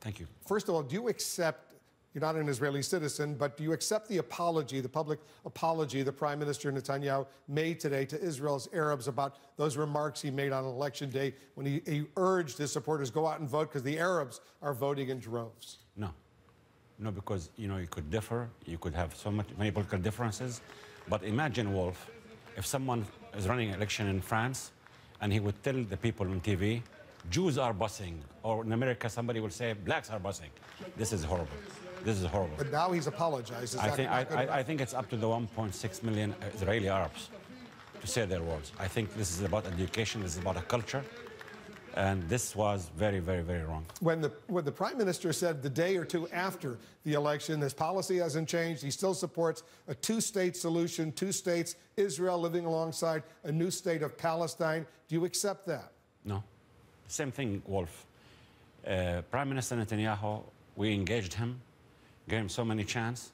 Thank you. First of all, do you accept, you're not an Israeli citizen, but do you accept the apology, the public apology the Prime Minister Netanyahu made today to Israel's Arabs about those remarks he made on election day when he urged his supporters go out and vote because the Arabs are voting in droves? No. No, because, you know, you could differ, you could have many political differences, but imagine, Wolf, if someone is running an election in France and he would tell the people on TV, Jews are busing, or in America somebody will say blacks are busing. This is horrible. This is horrible. But now he's apologized. I think it's up to the 1.6 million Israeli Arabs to say their words. I think this is about education, this is about a culture, and this was very, very, very wrong. When the Prime Minister said the day or two after the election, his policy hasn't changed, he still supports a two-state solution, two states, Israel living alongside a new state of Palestine. Do you accept that? No. Same thing, Wolf. Prime Minister Netanyahu, we engaged him, gave him so many chances.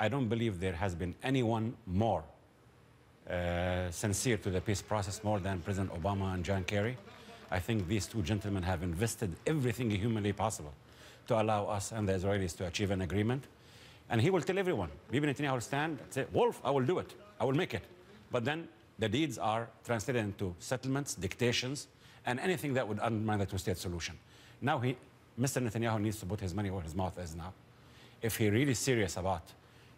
I don't believe there has been anyone more sincere to the peace process more than President Obama and John Kerry. I think these two gentlemen have invested everything humanly possible to allow us and the Israelis to achieve an agreement. And he will tell everyone, Bibi Netanyahu will stand and say, Wolf, I will do it, I will make it. But then the deeds are translated into settlements, dictations, and anything that would undermine the two-state solution. Now Mr. Netanyahu needs to put his money where his mouth is now. If he's really serious about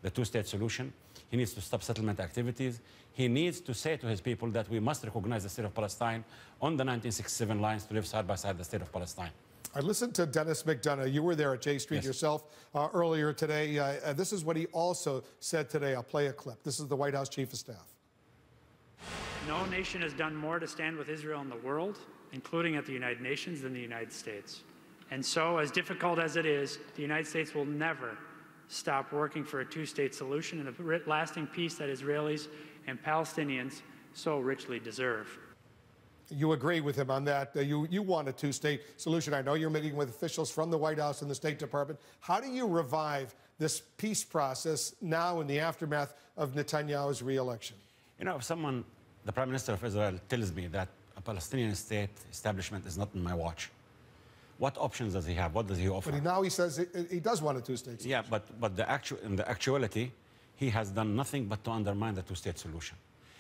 the two-state solution, he needs to stop settlement activities. He needs to say to his people that we must recognize the state of Palestine on the 1967 lines to live side by side the state of Palestine. I listened to Dennis McDonough. You were there at J Street yourself earlier today. This is what he also said today. I'll play a clip. This is the White House Chief of Staff. No nation has done more to stand with Israel in the world, including at the United Nations, than the United States. And so, as difficult as it is, the United States will never stop working for a two-state solution and a lasting peace that Israelis and Palestinians so richly deserve. You agree with him on that. You want a two-state solution. I know you're meeting with officials from the White House and the State Department. How do you revive this peace process now in the aftermath of Netanyahu's re-election? You know, if someone, the Prime Minister of Israel, tells me that a Palestinian state establishment is not on my watch, what options does he have? What does he offer? But now he says he does want a two-state solution. Yeah, but in the actuality, he has done nothing but to undermine the two-state solution.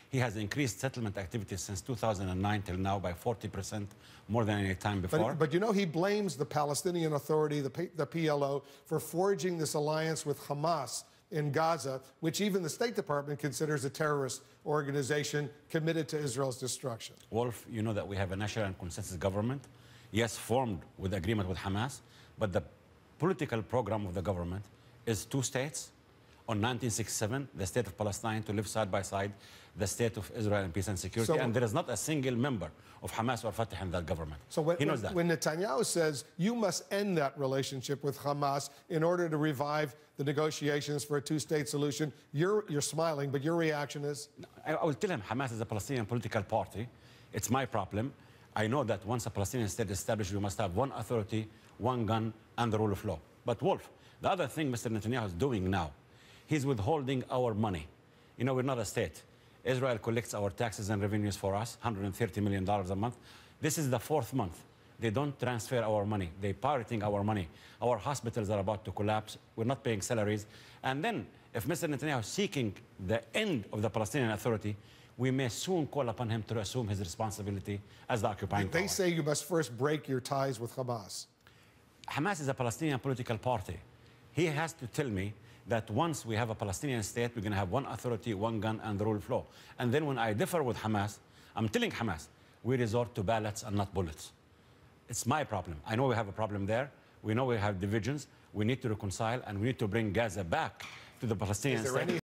He has increased settlement activities since 2009 till now by 40%, more than any time before. But you know, he blames the Palestinian Authority, the PLO, for forging this alliance with Hamas in Gaza, which even the State Department considers a terrorist organization committed to Israel's destruction. Wolf, you know that we have a national and consensus government, yes, formed with agreement with Hamas, but the political program of the government is two states. On 1967, the state of Palestine to live side by side, the state of Israel in peace and security, and there is not a single member of Hamas or Fatah in that government. So he knows that. When Netanyahu says you must end that relationship with Hamas in order to revive the negotiations for a two-state solution, you're smiling, but your reaction is? I will tell him Hamas is a Palestinian political party. It's my problem. I know that once a Palestinian state is established, we must have one authority, one gun, and the rule of law. But Wolf, the other thing Mr. Netanyahu is doing now, he's withholding our money. You know, we're not a state. Israel collects our taxes and revenues for us, $130 million a month. This is the fourth month. They don't transfer our money. They're pirating our money. Our hospitals are about to collapse. We're not paying salaries. And then, if Mr. Netanyahu is seeking the end of the Palestinian Authority, we may soon call upon him to assume his responsibility as the occupying power. They say you must first break your ties with Hamas. Hamas is a Palestinian political party. He has to tell me that once we have a Palestinian state, we're going to have one authority, one gun, and the rule of law. And then when I differ with Hamas, I'm telling Hamas, we resort to ballots and not bullets. It's my problem. I know we have a problem there. We know we have divisions. We need to reconcile, and we need to bring Gaza back to the Palestinian state.